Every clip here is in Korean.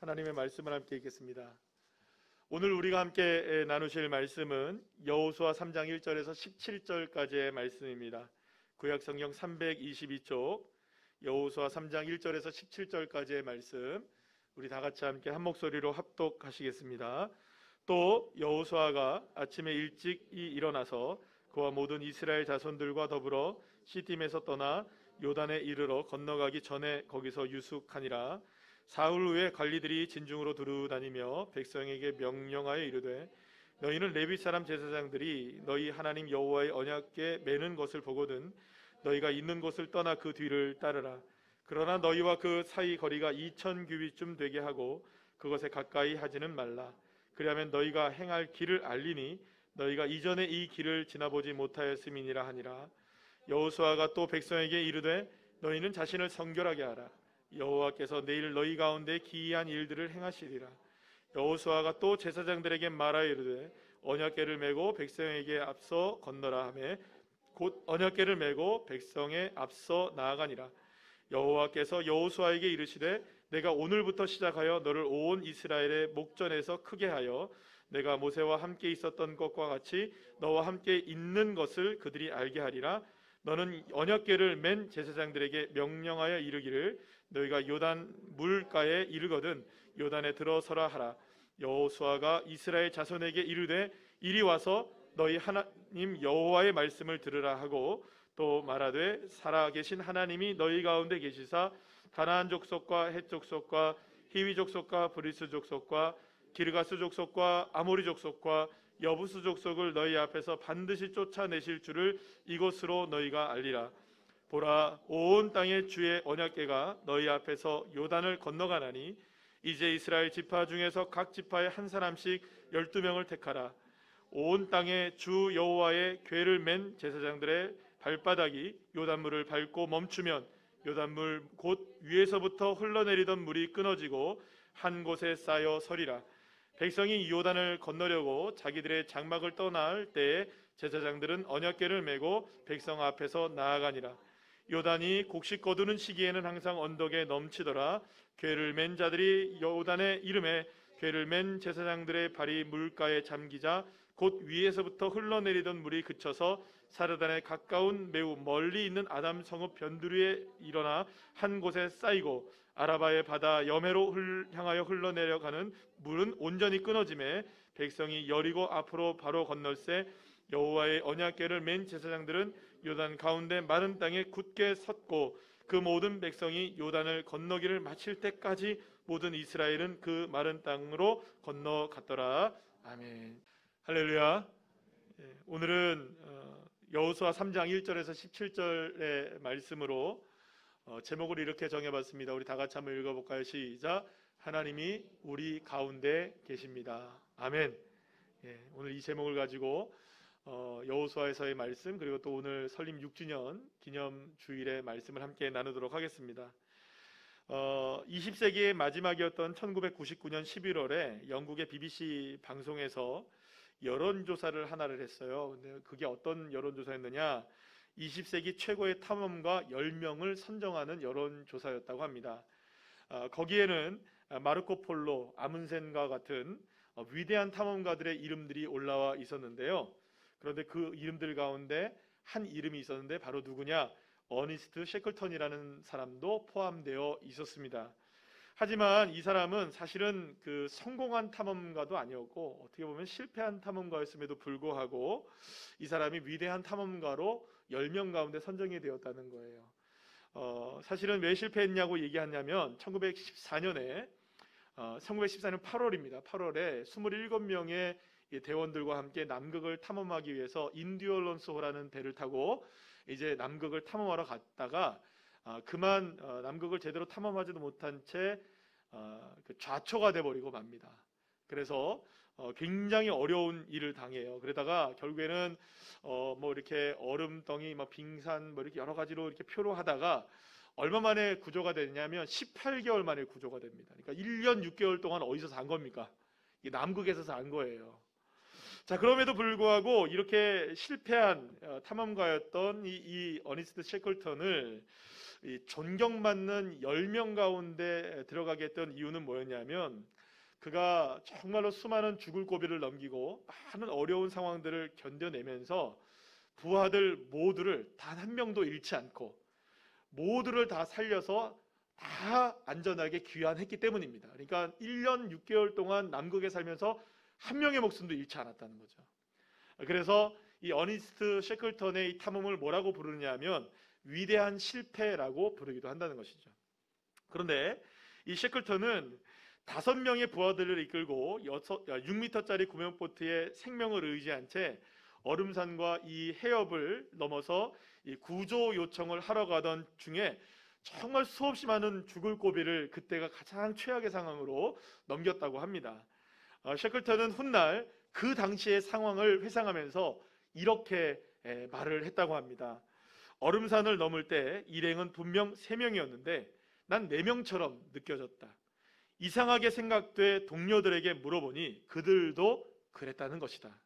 하나님의 말씀을 함께 읽겠습니다. 오늘 우리가 함께 나누실 말씀은 여호수아 3장 1절에서 17절까지의 말씀입니다. 구약 성경 322쪽 여호수아 3장 1절에서 17절까지의 말씀, 우리 다 같이 함께 한 목소리로 합독하시겠습니다. 또 여호수아가 아침에 일찍이 일어나서 그와 모든 이스라엘 자손들과 더불어 시딤에서 떠나 요단에 이르러 건너가기 전에 거기서 유숙하니라. 사흘 후에 관리들이 진중으로 두루다니며 백성에게 명령하여 이르되, 너희는 레위 사람 제사장들이 너희 하나님 여호와의 언약궤 매는 것을 보거든 너희가 있는 곳을 떠나 그 뒤를 따르라. 그러나 너희와 그 사이 거리가 2000규빗쯤 되게 하고 그것에 가까이 하지는 말라. 그리하면 너희가 행할 길을 알리니 너희가 이전에 이 길을 지나보지 못하였음이니라 하니라. 여호수아가 또 백성에게 이르되, 너희는 자신을 성결하게 하라. 여호와께서 내일 너희 가운데 기이한 일들을 행하시리라. 여호수아가 또 제사장들에게 말하여 이르되, 언약궤를 메고 백성에게 앞서 건너라 하매 곧 언약궤를 메고 백성에 앞서 나아가니라. 여호와께서 여호수아에게 이르시되, 내가 오늘부터 시작하여 너를 온 이스라엘의 목전에서 크게 하여 내가 모세와 함께 있었던 것과 같이 너와 함께 있는 것을 그들이 알게 하리라. 너는 언약궤를 맨 제사장들에게 명령하여 이르기를, 너희가 요단 물가에 이르거든 요단에 들어서라 하라. 여호수아가 이스라엘 자손에게 이르되, 이리 와서 너희 하나님 여호와의 말씀을 들으라 하고 또 말하되, 살아계신 하나님이 너희 가운데 계시사 가나안 족속과 헷 족속과 히위 족속과 브리스 족속과 기르가스 족속과 아모리 족속과 여부스 족속을 너희 앞에서 반드시 쫓아내실 줄을 이곳으로 너희가 알리라. 보라, 온 땅의 주의 언약궤가 너희 앞에서 요단을 건너가나니 이제 이스라엘 지파 중에서 각 지파에 한 사람씩 12명을 택하라. 온 땅의 주 여호와의 궤를 맨 제사장들의 발바닥이 요단물을 밟고 멈추면 요단물 곧 위에서부터 흘러내리던 물이 끊어지고 한 곳에 쌓여 서리라. 백성이 요단을 건너려고 자기들의 장막을 떠날 때에 제사장들은 언약궤를 메고 백성 앞에서 나아가니라. 요단이 곡식 거두는 시기에는 항상 언덕에 넘치더라. 궤를 맨 자들이 요단의 이름에 궤를 맨 제사장들의 발이 물가에 잠기자 곧 위에서부터 흘러내리던 물이 그쳐서 사르단에 가까운 매우 멀리 있는 아담 성읍 변두리에 일어나 한 곳에 쌓이고 아라바의 바다 여매로 향하여 흘러내려가는 물은 온전히 끊어지매 백성이 여리고 앞으로 바로 건널새 여호와의 언약궤를 맨 제사장들은 요단 가운데 마른 땅에 굳게 섰고 그 모든 백성이 요단을 건너기를 마칠 때까지 모든 이스라엘은 그 마른 땅으로 건너갔더라. 아멘. 할렐루야. 오늘은 여호수아 3장 1절에서 17절의 말씀으로 제목을 이렇게 정해봤습니다. 우리 다 같이 한번 읽어볼까요? 시작. 하나님이 우리 가운데 계십니다. 아멘. 오늘 이 제목을 가지고 여호수아에서의 말씀, 그리고 또 오늘 설립 6주년 기념 주일의 말씀을 함께 나누도록 하겠습니다. 20세기의 마지막이었던 1999년 11월에 영국의 BBC 방송에서 여론조사를 하나를 했어요. 근데 그게 어떤 여론조사였느냐, 20세기 최고의 탐험가 10명을 선정하는 여론조사였다고 합니다. 거기에는 마르코 폴로, 아문센과 같은 위대한 탐험가들의 이름들이 올라와 있었는데요. 그런데 그 이름들 가운데 한 이름이 있었는데 바로 누구냐, 어니스트 셰클턴이라는 사람도 포함되어 있었습니다. 하지만 이 사람은 사실은 그 성공한 탐험가도 아니었고 어떻게 보면 실패한 탐험가였음에도 불구하고 이 사람이 위대한 탐험가로 10명 가운데 선정이 되었다는 거예요. 사실은 왜 실패했냐고 얘기하냐면 1914년 8월입니다. 8월에 27명의 대원들과 함께 남극을 탐험하기 위해서 인듀얼런스호라는 배를 타고 이제 남극을 탐험하러 갔다가 그만 남극을 제대로 탐험하지도 못한 채 좌초가 돼버리고 맙니다. 그래서 굉장히 어려운 일을 당해요. 그러다가 결국에는 뭐 이렇게 얼음덩이, 빙산, 이렇게 여러 가지로 이렇게 표류하다가 얼마 만에 구조가 되냐면 18개월 만에 구조가 됩니다. 그러니까 1년 6개월 동안 어디서 산 겁니까? 남극에서 산 거예요. 자, 그럼에도 불구하고 이렇게 실패한 탐험가였던 이 어니스트 셰클턴을 이 존경받는 10명 가운데 들어가게 했던 이유는 뭐였냐면, 그가 정말로 수많은 죽을 고비를 넘기고 많은 어려운 상황들을 견뎌내면서 부하들 모두를 단 한 명도 잃지 않고 모두를 다 살려서 다 안전하게 귀환했기 때문입니다. 그러니까 1년 6개월 동안 남극에 살면서 한 명의 목숨도 잃지 않았다는 거죠. 그래서 이 어니스트 셰클턴의 이 탐험을 뭐라고 부르느냐 하면 위대한 실패라고 부르기도 한다는 것이죠. 그런데 이 셰클턴은 5명의 부하들을 이끌고 6m짜리 구명보트에 생명을 의지한 채 얼음산과 이 해협을 넘어서 이 구조 요청을 하러 가던 중에 정말 수없이 많은 죽을 고비를 그때가 가장 최악의 상황으로 넘겼다고 합니다. 셰클턴은 훗날 그 당시의 상황을 회상하면서 이렇게 말을 했다고 합니다. 얼음산을 넘을 때 일행은 분명 3명이었는데 난 4명처럼 느껴졌다. 이상하게 생각돼 동료들에게 물어보니 그들도 그랬다는 것이다.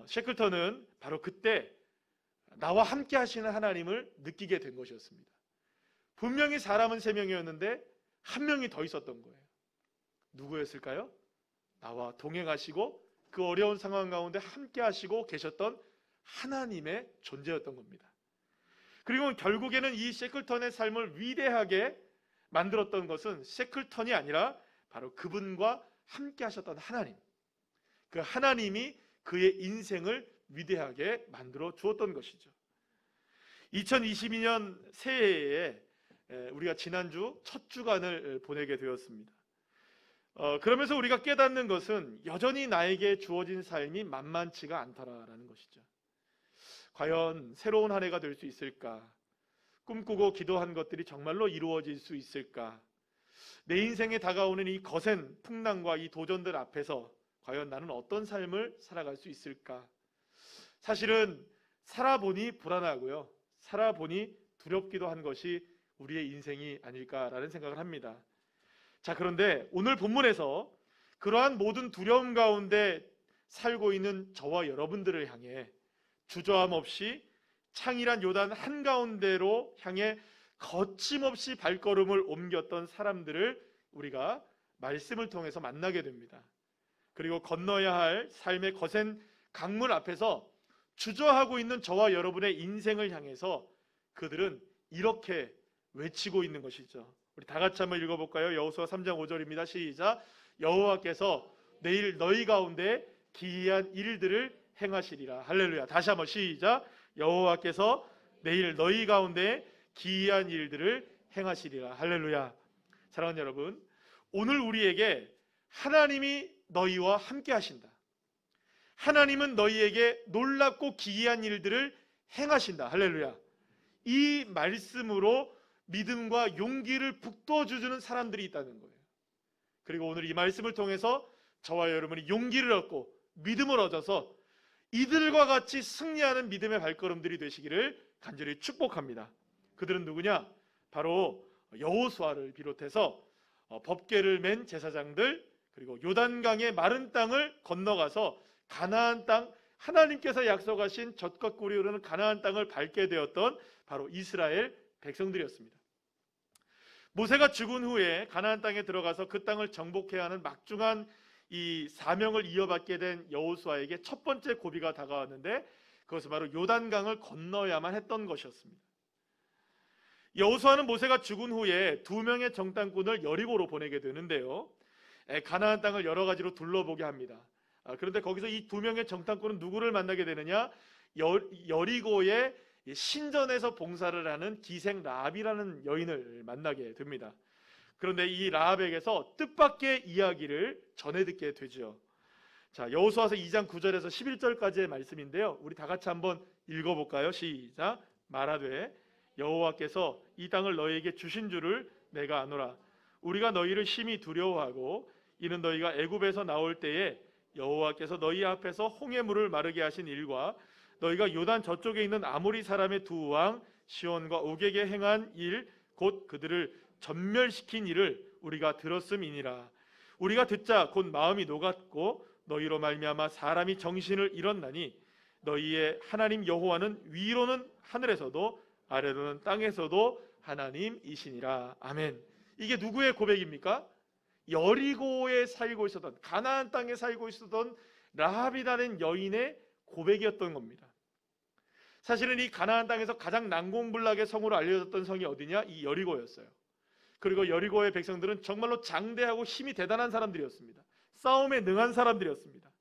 셰클턴은 바로 그때 나와 함께 하시는 하나님을 느끼게 된 것이었습니다. 분명히 사람은 3명이었는데 한 명이 더 있었던 거예요. 누구였을까요? 나와 동행하시고 그 어려운 상황 가운데 함께 하시고 계셨던 하나님의 존재였던 겁니다. 그리고 결국에는 이 셰클턴의 삶을 위대하게 만들었던 것은 셰클턴이 아니라 바로 그분과 함께 하셨던 하나님, 그 하나님이 그의 인생을 위대하게 만들어 주었던 것이죠. 2022년 새해에 우리가 지난주 첫 주간을 보내게 되었습니다. 그러면서 우리가 깨닫는 것은 여전히 나에게 주어진 삶이 만만치가 않더라라는 것이죠. 과연 새로운 한 해가 될 수 있을까? 꿈꾸고 기도한 것들이 정말로 이루어질 수 있을까? 내 인생에 다가오는 이 거센 풍랑과 이 도전들 앞에서 과연 나는 어떤 삶을 살아갈 수 있을까? 사실은 살아보니 불안하고요, 살아보니 두렵기도 한 것이 우리의 인생이 아닐까라는 생각을 합니다. 자, 그런데 오늘 본문에서 그러한 모든 두려움 가운데 살고 있는 저와 여러분들을 향해 주저함 없이 창이란 요단 한가운데로 향해 거침없이 발걸음을 옮겼던 사람들을 우리가 말씀을 통해서 만나게 됩니다. 그리고 건너야 할 삶의 거센 강물 앞에서 주저하고 있는 저와 여러분의 인생을 향해서 그들은 이렇게 외치고 있는 것이죠. 우리 다 같이 한번 읽어볼까요? 여호수아 3장 5절입니다. 시작. 여호와께서 내일 너희 가운데 기이한 일들을 행하시리라. 할렐루야. 다시 한번 시작. 여호와께서 내일 너희 가운데 기이한 일들을 행하시리라. 할렐루야. 사랑하는 여러분, 오늘 우리에게 하나님이 너희와 함께 하신다. 하나님은 너희에게 놀랍고 기이한 일들을 행하신다. 할렐루야. 이 말씀으로 믿음과 용기를 북돋워주는 사람들이 있다는 거예요. 그리고 오늘 이 말씀을 통해서 저와 여러분이 용기를 얻고 믿음을 얻어서 이들과 같이 승리하는 믿음의 발걸음들이 되시기를 간절히 축복합니다. 그들은 누구냐? 바로 여호수아를 비롯해서 법궤를 맨 제사장들, 그리고 요단강의 마른 땅을 건너가서 가나안 땅, 하나님께서 약속하신 젖과 꿀이 흐르는 가나안 땅을 밟게 되었던 바로 이스라엘 백성들이었습니다. 모세가 죽은 후에 가나안 땅에 들어가서 그 땅을 정복해야 하는 막중한 이 사명을 이어받게 된 여호수아에게 첫 번째 고비가 다가왔는데 그것은 바로 요단강을 건너야만 했던 것이었습니다. 여호수아는 모세가 죽은 후에 2명의 정탐꾼을 여리고로 보내게 되는데요, 가나안 땅을 여러 가지로 둘러보게 합니다. 그런데 거기서 이 2명의 정탐꾼은 누구를 만나게 되느냐? 여리고의 신전에서 봉사를 하는 기생 라합이라는 여인을 만나게 됩니다. 그런데 이 라합에게서 뜻밖의 이야기를 전해 듣게 되죠. 자, 여호수아서 2장 9절에서 11절까지의 말씀인데요, 우리 다 같이 한번 읽어볼까요? 시작. 말하되 여호와께서 이 땅을 너희에게 주신 줄을 내가 아노라. 우리가 너희를 심히 두려워하고 이는 너희가 애굽에서 나올 때에 여호와께서 너희 앞에서 홍해물을 마르게 하신 일과 너희가 요단 저쪽에 있는 아모리 사람의 두 왕 시온과 옥에게 행한 일, 곧 그들을 전멸시킨 일을 우리가 들었음이니라. 우리가 듣자 곧 마음이 녹았고 너희로 말미암아 사람이 정신을 잃었나니 너희의 하나님 여호와는 위로는 하늘에서도 아래로는 땅에서도 하나님이시니라. 아멘. 이게 누구의 고백입니까? 여리고에 살고 있었던, 가나안 땅에 살고 있었던 라합이라는 여인의 고백이었던 겁니다. 사실은 이 가나안 땅에서 가장 난공불락의 성으로 알려졌던 성이 어디냐? 이 여리고였어요. 그리고 여리고의 백성들은 정말로 장대하고 힘이 대단한 사람들이었습니다. 싸움에 능한 사람들이었습니다.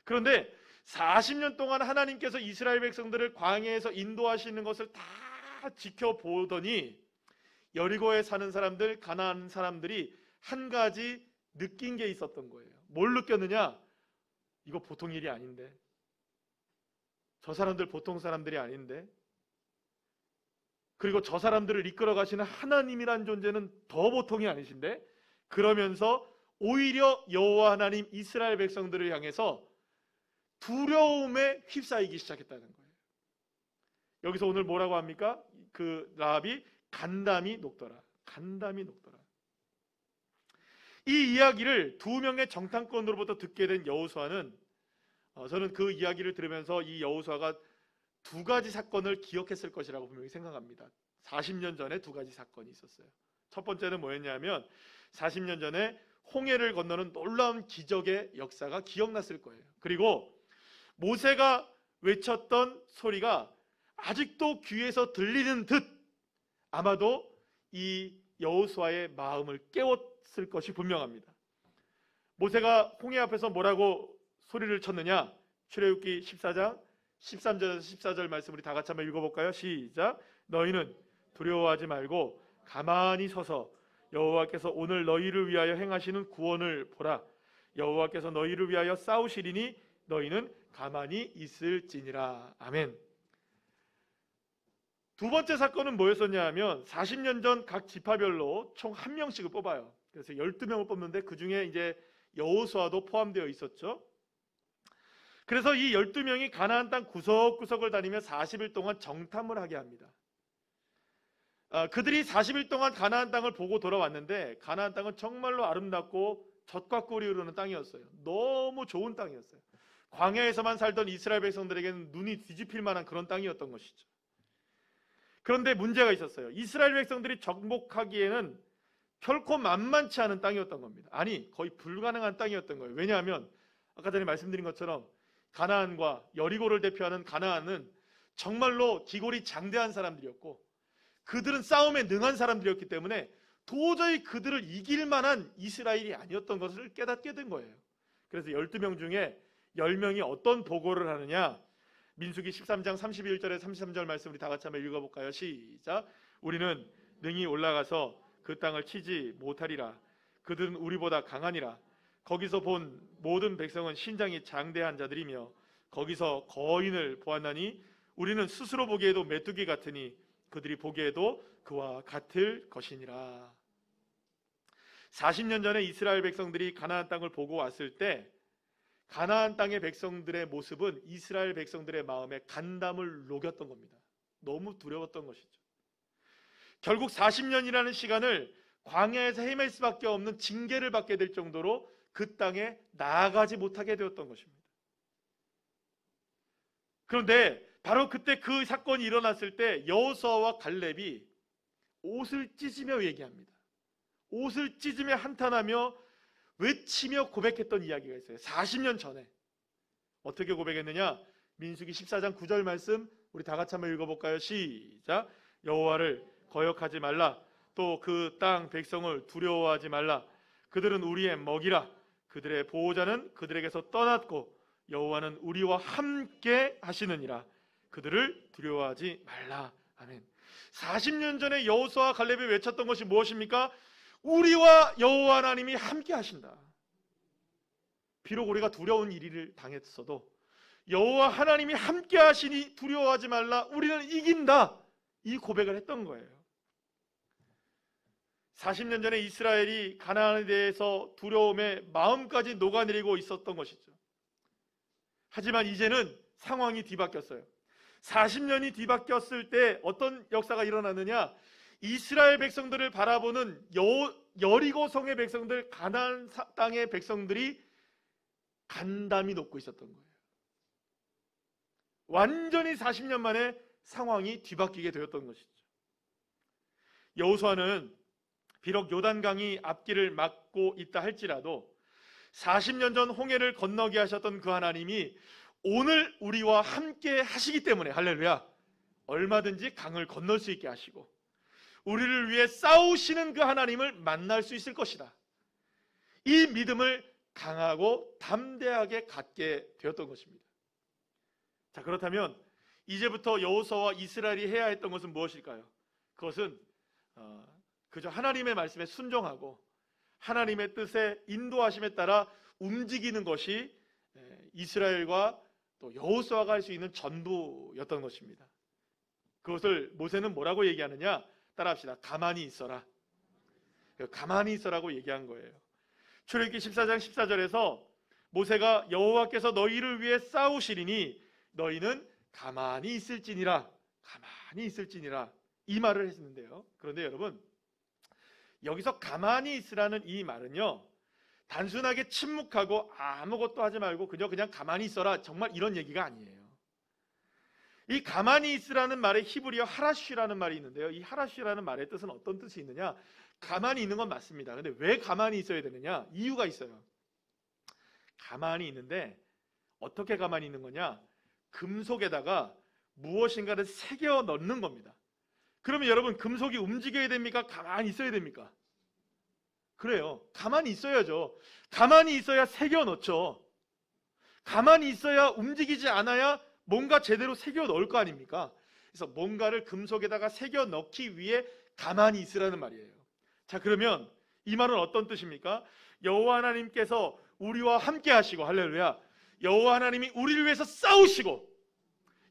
그런데 40년 동안 하나님께서 이스라엘 백성들을 광야에서 인도하시는 것을 다 지켜보더니 여리고에 사는 사람들, 가나안 사람들이 한 가지 느낀 게 있었던 거예요. 뭘 느꼈느냐? 이거 보통 일이 아닌데, 저 사람들 보통 사람들이 아닌데, 그리고 저 사람들을 이끌어 가시는 하나님이란 존재는 더 보통이 아니신데, 그러면서 오히려 여호와 하나님 이스라엘 백성들을 향해서 두려움에 휩싸이기 시작했다는 거예요. 여기서 오늘 뭐라고 합니까? 그 라합이 간담이 높더라. 간담이 높더라. 이 이야기를 두 명의 정탐꾼으로부터 듣게 된 여호수아는, 저는 그 이야기를 들으면서 이 여호수아가 두 가지 사건을 기억했을 것이라고 분명히 생각합니다. 40년 전에 두 가지 사건이 있었어요. 첫 번째는 뭐였냐면 40년 전에 홍해를 건너는 놀라운 기적의 역사가 기억났을 거예요. 그리고 모세가 외쳤던 소리가 아직도 귀에서 들리는 듯 아마도 이 여호수아의 마음을 깨웠을 것이 분명합니다. 모세가 홍해 앞에서 뭐라고 소리를 쳤느냐? 출애굽기 14장 13절에서 14절 말씀 우리 다 같이 한번 읽어볼까요? 시작. 너희는 두려워하지 말고 가만히 서서 여호와께서 오늘 너희를 위하여 행하시는 구원을 보라. 여호와께서 너희를 위하여 싸우시리니 너희는 가만히 있을지니라. 아멘. 두 번째 사건은 뭐였었냐 하면 40년 전 각 지파별로 총 한 명씩을 뽑아요. 그래서 12명을 뽑는데 그 중에 이제 여호수아도 포함되어 있었죠. 그래서 이 12명이 가나안 땅 구석구석을 다니며 40일 동안 정탐을 하게 합니다. 그들이 40일 동안 가나안 땅을 보고 돌아왔는데 가나안 땅은 정말로 아름답고 젖과 꿀이 흐르는 땅이었어요. 너무 좋은 땅이었어요. 광야에서만 살던 이스라엘 백성들에게는 눈이 뒤집힐 만한 그런 땅이었던 것이죠. 그런데 문제가 있었어요. 이스라엘 백성들이 정복하기에는 결코 만만치 않은 땅이었던 겁니다. 아니, 거의 불가능한 땅이었던 거예요. 왜냐하면 아까 전에 말씀드린 것처럼 가나안과 여리고를 대표하는 가나안은 정말로 기골이 장대한 사람들이었고 그들은 싸움에 능한 사람들이었기 때문에 도저히 그들을 이길 만한 이스라엘이 아니었던 것을 깨닫게 된 거예요. 그래서 12명 중에 10명이 어떤 보고를 하느냐? 민수기 13장 31절에 33절 말씀 우리 다 같이 한번 읽어볼까요? 시작. 우리는 능히 올라가서 그 땅을 치지 못하리라. 그들은 우리보다 강하니라. 거기서 본 모든 백성은 신장이 장대한 자들이며 거기서 거인을 보았나니 우리는 스스로 보기에도 메뚜기 같으니 그들이 보기에도 그와 같을 것이니라. 40년 전에 이스라엘 백성들이 가나안 땅을 보고 왔을 때 가나안 땅의 백성들의 모습은 이스라엘 백성들의 마음에 간담을 녹였던 겁니다. 너무 두려웠던 것이죠. 결국 40년이라는 시간을 광야에서 헤맬 수밖에 없는 징계를 받게 될 정도로 그 땅에 나아가지 못하게 되었던 것입니다. 그런데 바로 그때 그 사건이 일어났을 때 여호수아와 갈렙이 옷을 찢으며 얘기합니다. 옷을 찢으며 한탄하며 외치며 고백했던 이야기가 있어요. 40년 전에 어떻게 고백했느냐? 민수기 14장 9절 말씀 우리 다 같이 한번 읽어볼까요? 시작. 여호와를 거역하지 말라. 또 그 땅 백성을 두려워하지 말라. 그들은 우리의 먹이라. 그들의 보호자는 그들에게서 떠났고 여호와는 우리와 함께 하시느니라. 그들을 두려워하지 말라. 아멘. 40년 전에 여호수아와 갈렙이 외쳤던 것이 무엇입니까? 우리와 여호와 하나님이 함께 하신다. 비록 우리가 두려운 일을 당했어도 여호와 하나님이 함께 하시니 두려워하지 말라. 우리는 이긴다. 이 고백을 했던 거예요. 40년 전에 이스라엘이 가나안에 대해서 두려움에 마음까지 녹아내리고 있었던 것이죠. 하지만 이제는 상황이 뒤바뀌었어요. 40년이 뒤바뀌었을 때 어떤 역사가 일어나느냐? 이스라엘 백성들을 바라보는 여리고 성의 백성들, 가나안 땅의 백성들이 간담이 높고 있었던 거예요. 완전히 40년 만에 상황이 뒤바뀌게 되었던 것이죠. 여호수아는 비록 요단강이 앞길을 막고 있다 할지라도 40년 전 홍해를 건너게 하셨던 그 하나님이 오늘 우리와 함께 하시기 때문에, 할렐루야, 얼마든지 강을 건널 수 있게 하시고 우리를 위해 싸우시는 그 하나님을 만날 수 있을 것이다. 이 믿음을 강하고 담대하게 갖게 되었던 것입니다. 자, 그렇다면 이제부터 여호수아와 이스라엘이 해야 했던 것은 무엇일까요? 그것은 그저 하나님의 말씀에 순종하고 하나님의 뜻에 인도하심에 따라 움직이는 것이 이스라엘과 또 여호수아가 할 수 있는 전부였던 것입니다. 그것을 모세는 뭐라고 얘기하느냐? 따라합시다. 가만히 있어라. 가만히 있어라고 얘기한 거예요. 출애굽기 14장 14절에서 모세가 여호와께서 너희를 위해 싸우시리니 너희는 가만히 있을지니라, 가만히 있을지니라, 이 말을 했는데요. 그런데 여러분, 여기서 가만히 있으라는 이 말은요, 단순하게 침묵하고 아무것도 하지 말고 그냥 가만히 있어라, 정말 이런 얘기가 아니에요. 이 가만히 있으라는 말에 히브리어 하라쉬라는 말이 있는데요, 이 하라쉬라는 말의 뜻은 어떤 뜻이 있느냐? 가만히 있는 건 맞습니다. 근데 왜 가만히 있어야 되느냐? 이유가 있어요. 가만히 있는데 어떻게 가만히 있는 거냐? 금속에다가 무엇인가를 새겨 넣는 겁니다. 그러면 여러분, 금속이 움직여야 됩니까? 가만히 있어야 됩니까? 그래요. 가만히 있어야죠. 가만히 있어야 새겨 넣죠. 가만히 있어야, 움직이지 않아야 뭔가 제대로 새겨 넣을 거 아닙니까? 그래서 뭔가를 금속에다가 새겨 넣기 위해 가만히 있으라는 말이에요. 자, 그러면 이 말은 어떤 뜻입니까? 여호와 하나님께서 우리와 함께 하시고, 할렐루야, 여호와 하나님이 우리를 위해서 싸우시고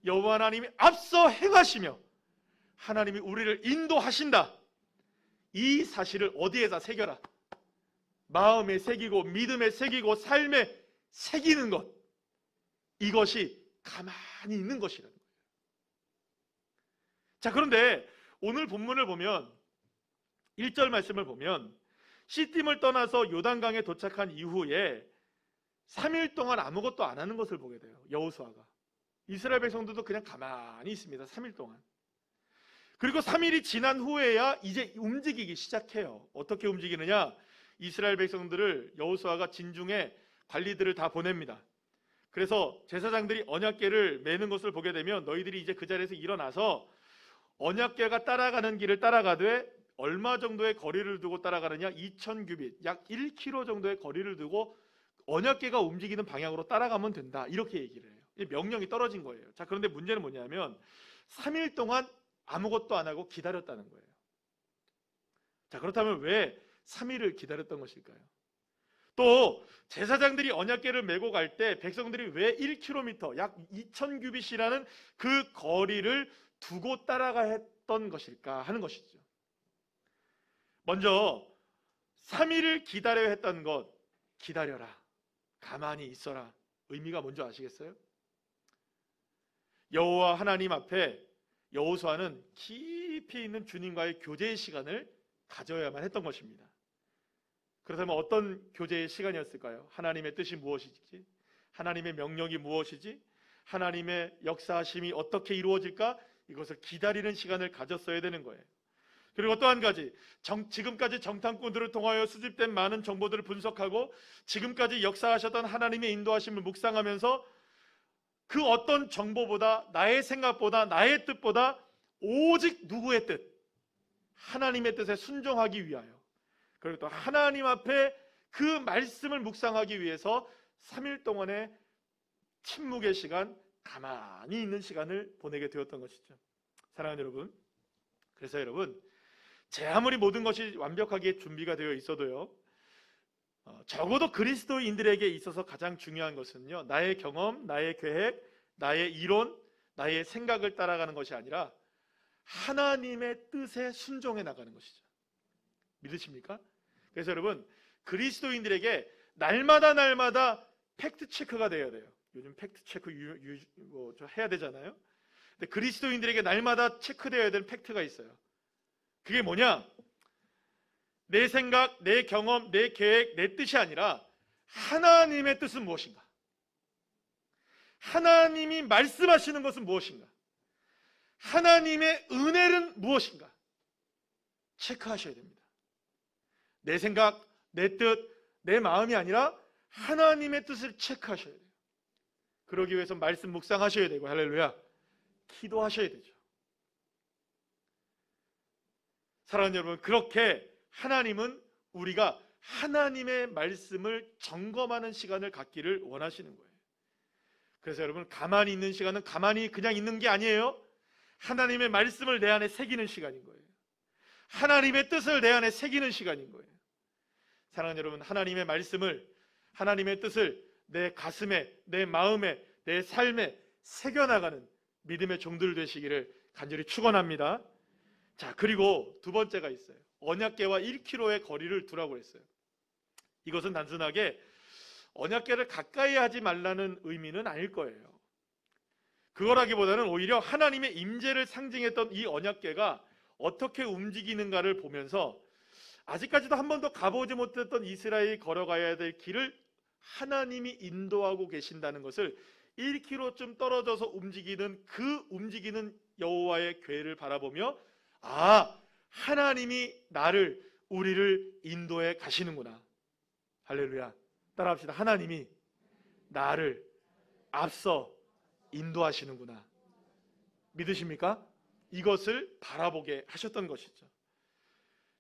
여호와 하나님이 앞서 행하시며 하나님이 우리를 인도하신다. 이 사실을 어디에다 새겨라? 마음에 새기고 믿음에 새기고 삶에 새기는 것, 이것이 가만히 있는 것이라는 거예요. 자, 그런데 오늘 본문을 보면 1절 말씀을 보면 시딤을 떠나서 요단강에 도착한 이후에 3일 동안 아무것도 안 하는 것을 보게 돼요. 여호수아가. 이스라엘 백성들도 그냥 가만히 있습니다. 3일 동안. 그리고 3일이 지난 후에야 이제 움직이기 시작해요. 어떻게 움직이느냐? 이스라엘 백성들을 여호수아가 진중에 관리들을 다 보냅니다. 그래서 제사장들이 언약궤를 매는 것을 보게 되면 너희들이 이제 그 자리에서 일어나서 언약궤가 따라가는 길을 따라가되 얼마 정도의 거리를 두고 따라가느냐? 2000규빗, 약 1km 정도의 거리를 두고 언약궤가 움직이는 방향으로 따라가면 된다, 이렇게 얘기를 해요. 명령이 떨어진 거예요. 자, 그런데 문제는 뭐냐면 3일 동안 아무것도 안 하고 기다렸다는 거예요. 자, 그렇다면 왜 3일을 기다렸던 것일까요? 또 제사장들이 언약궤를 메고 갈 때 백성들이 왜 1km, 약 2000규빗이라는 그 거리를 두고 따라가 했던 것일까 하는 것이죠. 먼저 3일을 기다려야 했던 것, 기다려라, 가만히 있어라, 의미가 뭔지 아시겠어요? 여호와 하나님 앞에 여호수아는 깊이 있는 주님과의 교제의 시간을 가져야만 했던 것입니다. 그렇다면 어떤 교제의 시간이었을까요? 하나님의 뜻이 무엇이지? 하나님의 명령이 무엇이지? 하나님의 역사하심이 어떻게 이루어질까? 이것을 기다리는 시간을 가졌어야 되는 거예요. 그리고 또 한 가지, 지금까지 정탐꾼들을 통하여 수집된 많은 정보들을 분석하고 지금까지 역사하셨던 하나님의 인도하심을 묵상하면서 그 어떤 정보보다, 나의 생각보다, 나의 뜻보다 오직 누구의 뜻? 하나님의 뜻에 순종하기 위하여, 그리고 또 하나님 앞에 그 말씀을 묵상하기 위해서 3일 동안의 침묵의 시간, 가만히 있는 시간을 보내게 되었던 것이죠. 사랑하는 여러분, 그래서 여러분, 제 아무리 모든 것이 완벽하게 준비가 되어 있어도요, 적어도 그리스도인들에게 있어서 가장 중요한 것은요, 나의 경험, 나의 계획, 나의 이론, 나의 생각을 따라가는 것이 아니라 하나님의 뜻에 순종해 나가는 것이죠. 믿으십니까? 그래서 여러분, 그리스도인들에게 날마다 팩트 체크가 되어야 돼요. 요즘 팩트 체크 해야 되잖아요. 근데 그리스도인들에게 날마다 체크되어야 될 팩트가 있어요. 그게 뭐냐? 내 생각, 내 경험, 내 계획, 내 뜻이 아니라 하나님의 뜻은 무엇인가? 하나님이 말씀하시는 것은 무엇인가? 하나님의 은혜는 무엇인가 체크하셔야 됩니다. 내 생각, 내 뜻, 내 마음이 아니라 하나님의 뜻을 체크하셔야 돼요. 그러기 위해서 말씀 묵상하셔야 되고, 할렐루야, 기도하셔야 되죠. 사랑하는 여러분, 그렇게 하나님은 우리가 하나님의 말씀을 점검하는 시간을 갖기를 원하시는 거예요. 그래서 여러분, 가만히 있는 시간은 가만히 그냥 있는 게 아니에요. 하나님의 말씀을 내 안에 새기는 시간인 거예요. 하나님의 뜻을 내 안에 새기는 시간인 거예요. 사랑하는 여러분, 하나님의 말씀을, 하나님의 뜻을 내 가슴에, 내 마음에, 내 삶에 새겨나가는 믿음의 종들 되시기를 간절히 축원합니다. 자, 그리고 두 번째가 있어요. 언약궤와 1km의 거리를 두라고 했어요. 이것은 단순하게 언약궤를 가까이 하지 말라는 의미는 아닐 거예요. 그거라기보다는 오히려 하나님의 임재를 상징했던 이 언약궤가 어떻게 움직이는가를 보면서 아직까지도 한 번도 가보지 못했던 이스라엘이 걸어가야 될 길을 하나님이 인도하고 계신다는 것을 1km쯤 떨어져서 움직이는 그 움직이는 여호와의 궤를 바라보며, 아, 하나님이 나를, 우리를 인도해 가시는구나. 할렐루야. 따라합시다. 하나님이 나를 앞서 인도하시는구나. 믿으십니까? 이것을 바라보게 하셨던 것이죠.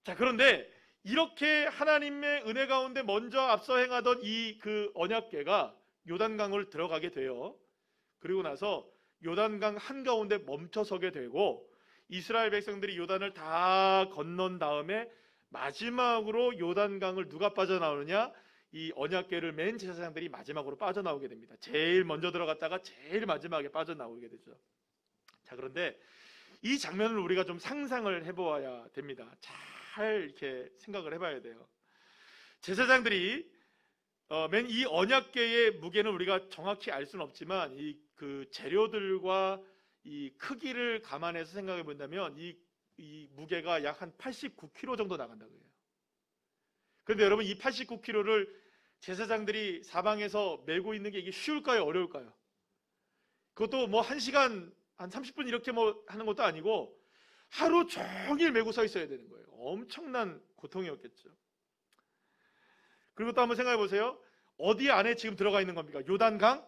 자, 그런데 이렇게 하나님의 은혜 가운데 먼저 앞서 행하던 이 그 언약궤가 요단강을 들어가게 돼요. 그리고 나서 요단강 한가운데 멈춰서게 되고, 이스라엘 백성들이 요단을 다 건넌 다음에 마지막으로 요단강을 누가 빠져나오느냐? 이 언약궤를 맨 제사장들이 마지막으로 빠져나오게 됩니다. 제일 먼저 들어갔다가 제일 마지막에 빠져나오게 되죠. 자, 그런데 이 장면을 우리가 좀 상상을 해보아야 됩니다. 잘 이렇게 생각을 해봐야 돼요. 제사장들이 맨 이 언약궤의 무게는 우리가 정확히 알 수는 없지만 이 그 재료들과 이 크기를 감안해서 생각해 본다면 이 무게가 약 한 89kg 정도 나간다고 해요. 그런데 여러분, 이 89kg를 제사장들이 사방에서 메고 있는 게 이게 쉬울까요? 어려울까요? 그것도 뭐 1시간, 한 30분 이렇게 뭐 하는 것도 아니고 하루 종일 메고 서 있어야 되는 거예요. 엄청난 고통이었겠죠. 그리고 또 한번 생각해 보세요. 어디 안에 지금 들어가 있는 겁니까? 요단강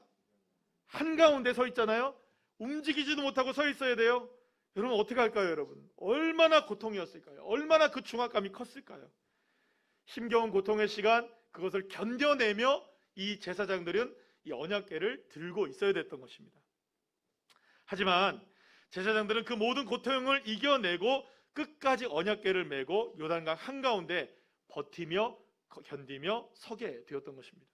한가운데 서 있잖아요. 움직이지도 못하고 서 있어야 돼요. 여러분, 어떻게 할까요? 여러분, 얼마나 고통이었을까요? 얼마나 그 중압감이 컸을까요? 힘겨운 고통의 시간, 그것을 견뎌내며 이 제사장들은 이 언약궤를 들고 있어야 됐던 것입니다. 하지만 제사장들은 그 모든 고통을 이겨내고 끝까지 언약궤를 메고 요단강 한가운데 버티며 견디며 서게 되었던 것입니다.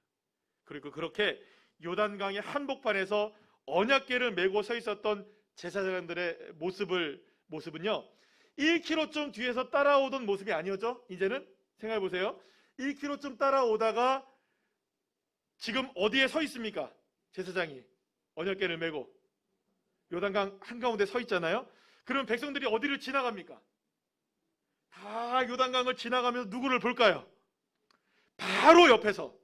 그리고 그렇게 요단강의 한복판에서 언약궤를 메고 서 있었던 제사장들의 모습은요, 1km쯤 뒤에서 따라오던 모습이 아니었죠. 이제는 생각해 보세요. 1km쯤 따라오다가 지금 어디에 서 있습니까? 제사장이 언약궤를 메고 요단강 한가운데 서 있잖아요. 그럼 백성들이 어디를 지나갑니까? 다 요단강을 지나가면서 누구를 볼까요? 바로 옆에서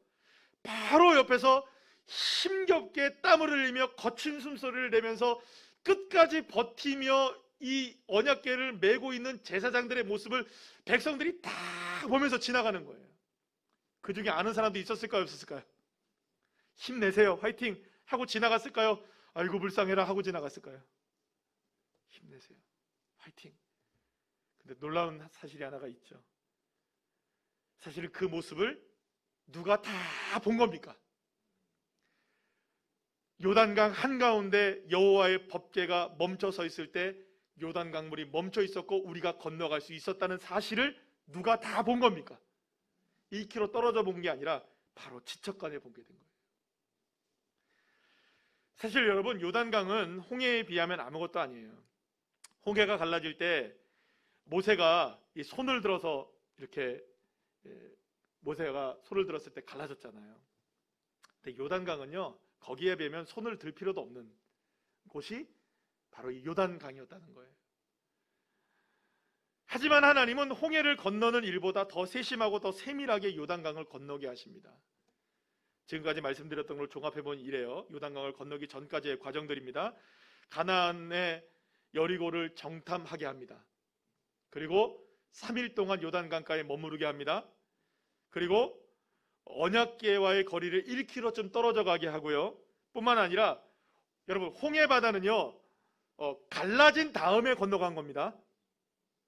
힘겹게 땀을 흘리며 거친 숨소리를 내면서 끝까지 버티며 이 언약궤를 메고 있는 제사장들의 모습을 백성들이 다 보면서 지나가는 거예요. 그 중에 아는 사람도 있었을까요? 없었을까요? 힘내세요, 화이팅 하고 지나갔을까요? 아이고 불쌍해라 하고 지나갔을까요? 힘내세요, 화이팅. 근데 놀라운 사실이 하나가 있죠. 사실은 그 모습을 누가 다 본 겁니까? 요단강 한가운데 여호와의 법궤가 멈춰 서 있을 때 요단강물이 멈춰 있었고 우리가 건너갈 수 있었다는 사실을 누가 다 본 겁니까? 2km 떨어져 본 게 아니라 바로 지척간에 보게 된 거예요. 사실 여러분, 요단강은 홍해에 비하면 아무것도 아니에요. 홍해가 갈라질 때 모세가 이 손을 들어서 이렇게 모세가 손을 들었을 때 갈라졌잖아요. 근데 요단강은요, 거기에 비하면 손을 들 필요도 없는 곳이 바로 이 요단강이었다는 거예요. 하지만 하나님은 홍해를 건너는 일보다 더 세심하고 더 세밀하게 요단강을 건너게 하십니다. 지금까지 말씀드렸던 걸 종합해보면 이래요. 요단강을 건너기 전까지의 과정들입니다. 가나안의 여리고를 정탐하게 합니다. 그리고 3일 동안 요단강가에 머무르게 합니다. 그리고 언약궤와의 거리를 1km쯤 떨어져 가게 하고요. 뿐만 아니라 여러분, 홍해 바다는요 갈라진 다음에 건너간 겁니다.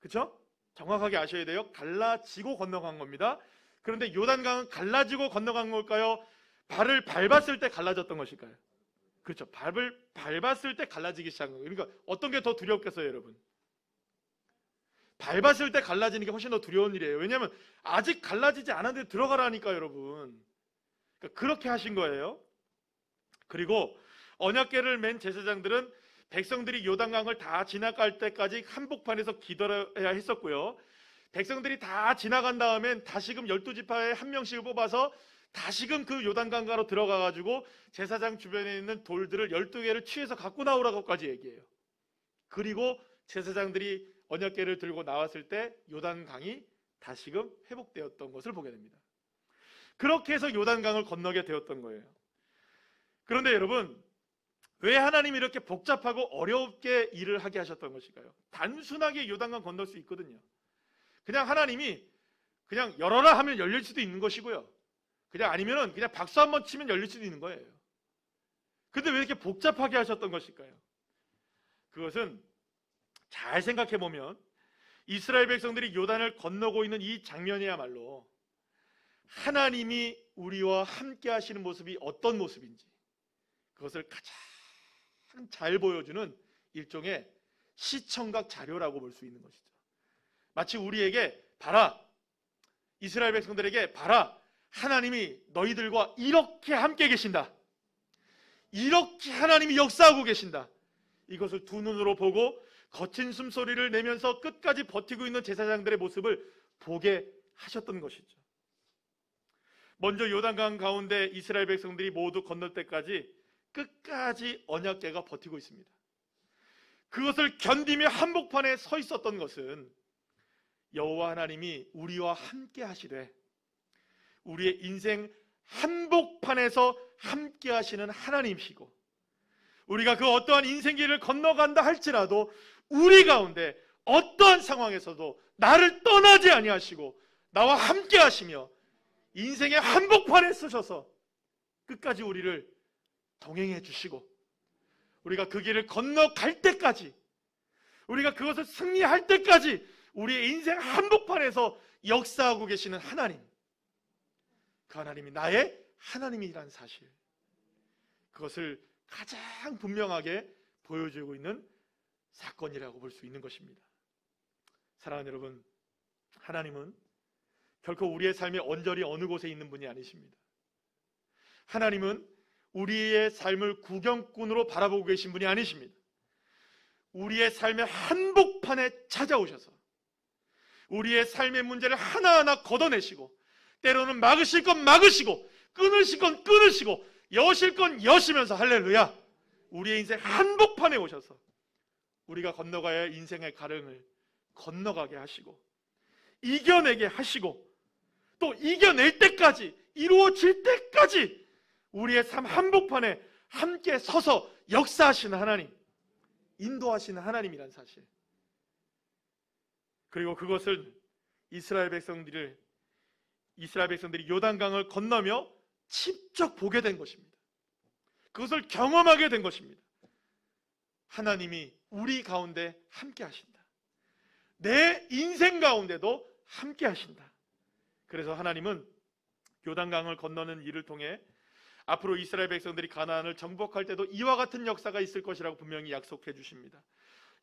그렇죠? 정확하게 아셔야 돼요. 갈라지고 건너간 겁니다. 그런데 요단강은 갈라지고 건너간 걸까요? 발을 밟았을 때 갈라졌던 것일까요? 그렇죠. 발을 밟았을 때 갈라지기 시작한 거예요. 그러니까 어떤 게 더 두렵겠어요, 여러분? 밟았을 때 갈라지는 게 훨씬 더 두려운 일이에요. 왜냐하면 아직 갈라지지 않았는데 들어가라니까, 여러분. 그러니까 그렇게 하신 거예요. 그리고 언약궤를 맨 제사장들은 백성들이 요단강을 다 지나갈 때까지 한복판에서 기다려야 했었고요. 백성들이 다 지나간 다음엔 다시금 12지파에 한 명씩을 뽑아서 다시금 그 요단강가로 들어가가지고 제사장 주변에 있는 돌들을 12개를 취해서 갖고 나오라고까지 얘기해요. 그리고 제사장들이 언약궤를 들고 나왔을 때 요단강이 다시금 회복되었던 것을 보게 됩니다. 그렇게 해서 요단강을 건너게 되었던 거예요. 그런데 여러분, 왜 하나님이 이렇게 복잡하고 어렵게 일을 하게 하셨던 것일까요? 단순하게 요단강 건널 수 있거든요. 그냥 하나님이 그냥 열어라 하면 열릴 수도 있는 것이고요. 그냥 아니면은 그냥 박수 한번 치면 열릴 수도 있는 거예요. 근데 왜 이렇게 복잡하게 하셨던 것일까요? 그것은 잘 생각해 보면 이스라엘 백성들이 요단을 건너고 있는 이 장면이야말로 하나님이 우리와 함께 하시는 모습이 어떤 모습인지 그것을 가장 잘 보여주는 일종의 시청각 자료라고 볼 수 있는 것이죠. 마치 우리에게 봐라, 이스라엘 백성들에게 봐라, 하나님이 너희들과 이렇게 함께 계신다, 이렇게 하나님이 역사하고 계신다, 이것을 두 눈으로 보고 거친 숨소리를 내면서 끝까지 버티고 있는 제사장들의 모습을 보게 하셨던 것이죠. 먼저 요단강 가운데 이스라엘 백성들이 모두 건널 때까지 끝까지 언약궤가 버티고 있습니다. 그것을 견디며 한복판에 서 있었던 것은 여호와 하나님이 우리와 함께 하시되 우리의 인생 한복판에서 함께 하시는 하나님이시고, 우리가 그 어떠한 인생길을 건너간다 할지라도 우리 가운데 어떠한 상황에서도 나를 떠나지 아니하시고 나와 함께 하시며 인생의 한복판에 서셔서 끝까지 우리를 동행해 주시고 우리가 그 길을 건너갈 때까지, 우리가 그것을 승리할 때까지 우리의 인생 한복판에서 역사하고 계시는 하나님, 그 하나님이 나의 하나님이라는 사실, 그것을 가장 분명하게 보여주고 있는 사건이라고 볼 수 있는 것입니다. 사랑하는 여러분, 하나님은 결코 우리의 삶의 언저리 어느 곳에 있는 분이 아니십니다. 하나님은 우리의 삶을 구경꾼으로 바라보고 계신 분이 아니십니다. 우리의 삶의 한복판에 찾아오셔서 우리의 삶의 문제를 하나하나 걷어내시고, 때로는 막으실 건 막으시고 끊으실 건 끊으시고 여실 건 여시면서, 할렐루야, 우리의 인생 한복판에 오셔서 우리가 건너가야 할 인생의 가령을 건너가게 하시고 이겨내게 하시고 또 이겨낼 때까지, 이루어질 때까지 우리의 삶 한복판에 함께 서서 역사하시는 하나님, 인도하시는 하나님이란 사실, 그리고 그것을 이스라엘 백성들이 요단강을 건너며 직접 보게 된 것입니다. 그것을 경험하게 된 것입니다. 하나님이 우리 가운데 함께 하신다, 내 인생 가운데도 함께 하신다. 그래서 하나님은 요단강을 건너는 일을 통해 앞으로 이스라엘 백성들이 가나안을 정복할 때도 이와 같은 역사가 있을 것이라고 분명히 약속해 주십니다.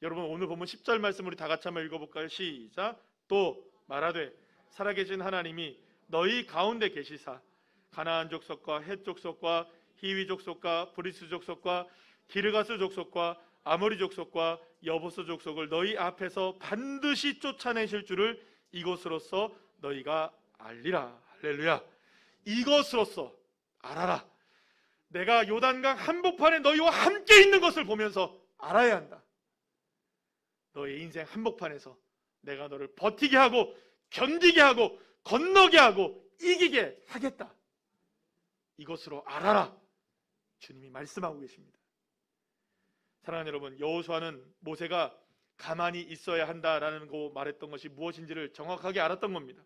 여러분, 오늘 본문 10절 말씀 우리 다 같이 한번 읽어볼까요? 시작. 또 말하되 살아계신 하나님이 너희 가운데 계시사 가나안 족속과 헷 족속과 히위 족속과 브리스 족속과 기르가스 족속과 아모리 족속과 여부스 족속을 너희 앞에서 반드시 쫓아내실 줄을 이것으로써 너희가 알리라. 할렐루야. 이것으로써 알아라. 내가 요단강 한복판에 너희와 함께 있는 것을 보면서 알아야 한다. 너의 인생 한복판에서 내가 너를 버티게 하고 견디게 하고 건너게 하고 이기게 하겠다. 이것으로 알아라. 주님이 말씀하고 계십니다. 사랑하는 여러분, 여호수아는 모세가 가만히 있어야 한다라는 거 말했던 것이 무엇인지를 정확하게 알았던 겁니다.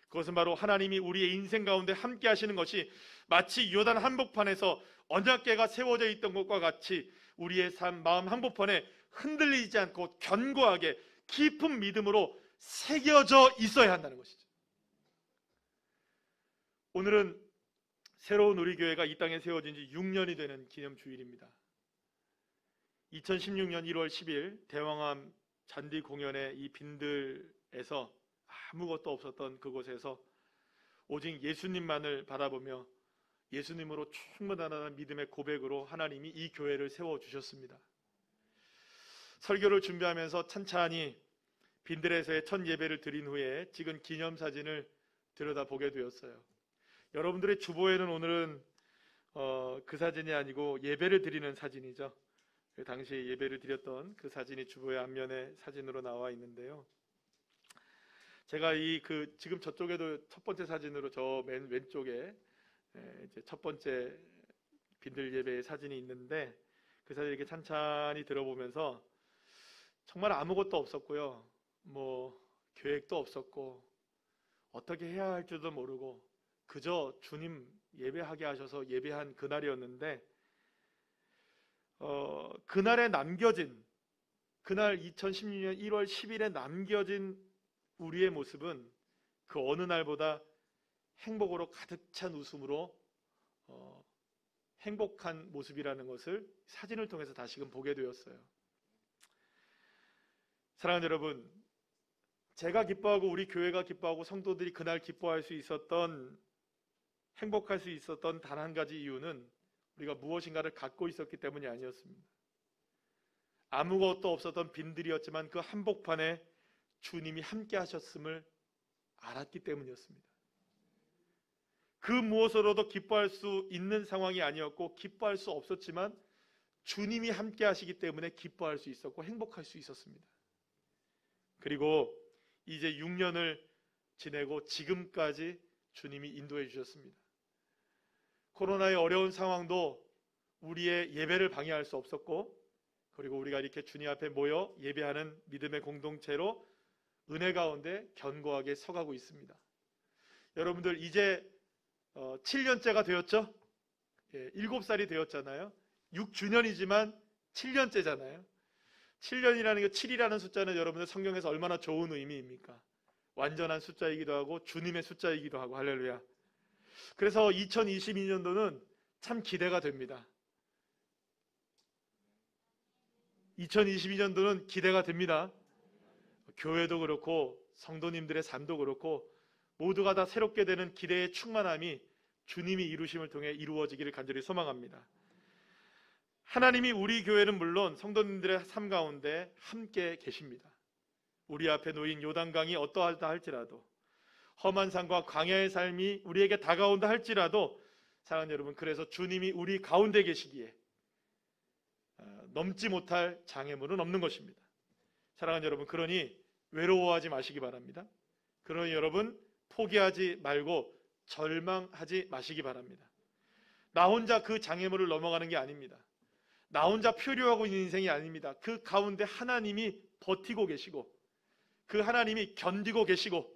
그것은 바로 하나님이 우리의 인생 가운데 함께 하시는 것이 마치 요단 한복판에서 언약궤가 세워져 있던 것과 같이 우리의 삶, 마음 한복판에 흔들리지 않고 견고하게 깊은 믿음으로 새겨져 있어야 한다는 것이죠. 오늘은 새로운 우리 교회가 이 땅에 세워진 지 6년이 되는 기념주일입니다. 2016년 1월 10일 대왕암 잔디 공연의 이 빈들에서 아무것도 없었던 그곳에서 오직 예수님만을 바라보며 예수님으로 충만한 믿음의 고백으로 하나님이 이 교회를 세워주셨습니다. 설교를 준비하면서 찬찬히 빈들에서의 첫 예배를 드린 후에 찍은 기념사진을 들여다보게 되었어요. 여러분들의 주보에는 오늘은 그 사진이 아니고 예배를 드리는 사진이죠. 그 당시에 예배를 드렸던 그 사진이 주보의 앞면에 사진으로 나와 있는데요. 제가 지금 저쪽에도 첫 번째 사진으로 저 맨 왼쪽에 이제 첫 번째 빈들 예배의 사진이 있는데 그 사진 이렇게 찬찬히 들어보면서 정말 아무것도 없었고요. 뭐 계획도 없었고 어떻게 해야 할 줄도 모르고 그저 주님 예배하게 하셔서 예배한 그날이었는데 그날에 남겨진 그날 2016년 1월 10일에 남겨진 우리의 모습은 그 어느 날보다 행복으로 가득 찬 웃음으로 행복한 모습이라는 것을 사진을 통해서 다시금 보게 되었어요. 사랑하는 여러분, 제가 기뻐하고 우리 교회가 기뻐하고 성도들이 그날 기뻐할 수 있었던, 행복할 수 있었던 단 한 가지 이유는 우리가 무엇인가를 갖고 있었기 때문이 아니었습니다. 아무것도 없었던 빈들이었지만 그 한복판에 주님이 함께 하셨음을 알았기 때문이었습니다. 그 무엇으로도 기뻐할 수 있는 상황이 아니었고 기뻐할 수 없었지만 주님이 함께 하시기 때문에 기뻐할 수 있었고 행복할 수 있었습니다. 그리고 이제 6년을 지내고 지금까지 주님이 인도해 주셨습니다. 코로나의 어려운 상황도 우리의 예배를 방해할 수 없었고, 그리고 우리가 이렇게 주님 앞에 모여 예배하는 믿음의 공동체로 은혜 가운데 견고하게 서가고 있습니다. 여러분들 이제 7년째가 되었죠? 7살이 되었잖아요. 6주년이지만 7년째잖아요. 7년이라는 게 7이라는 숫자는 여러분들 성경에서 얼마나 좋은 의미입니까? 완전한 숫자이기도 하고 주님의 숫자이기도 하고. 할렐루야. 그래서 2022년도는 참 기대가 됩니다. 2022년도는 기대가 됩니다. 교회도 그렇고 성도님들의 삶도 그렇고 모두가 다 새롭게 되는 기대의 충만함이 주님이 이루심을 통해 이루어지기를 간절히 소망합니다. 하나님이 우리 교회는 물론 성도님들의 삶 가운데 함께 계십니다. 우리 앞에 놓인 요단강이 어떠하다 할지라도, 험한 산과 광야의 삶이 우리에게 다가온다 할지라도, 사랑하는 여러분, 그래서 주님이 우리 가운데 계시기에 넘지 못할 장애물은 없는 것입니다. 사랑하는 여러분, 그러니 외로워하지 마시기 바랍니다. 그러니 여러분 포기하지 말고 절망하지 마시기 바랍니다. 나 혼자 그 장애물을 넘어가는 게 아닙니다. 나 혼자 표류하고 있는 인생이 아닙니다. 그 가운데 하나님이 버티고 계시고 그 하나님이 견디고 계시고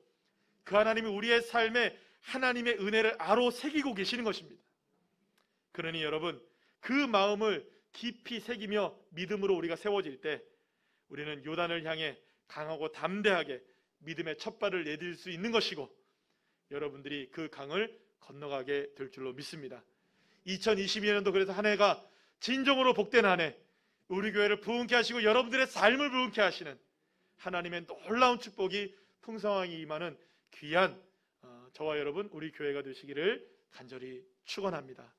그 하나님이 우리의 삶에 하나님의 은혜를 아로 새기고 계시는 것입니다. 그러니 여러분 그 마음을 깊이 새기며 믿음으로 우리가 세워질 때 우리는 요단을 향해 강하고 담대하게 믿음의 첫발을 내딜 수 있는 것이고 여러분들이 그 강을 건너가게 될 줄로 믿습니다. 2022년도 그래서 한 해가 진정으로 복된 한 해, 우리 교회를 부흥케 하시고 여러분들의 삶을 부흥케 하시는 하나님의 놀라운 축복이 풍성하게 임하는 귀한 저와 여러분 우리 교회가 되시기를 간절히 축원합니다.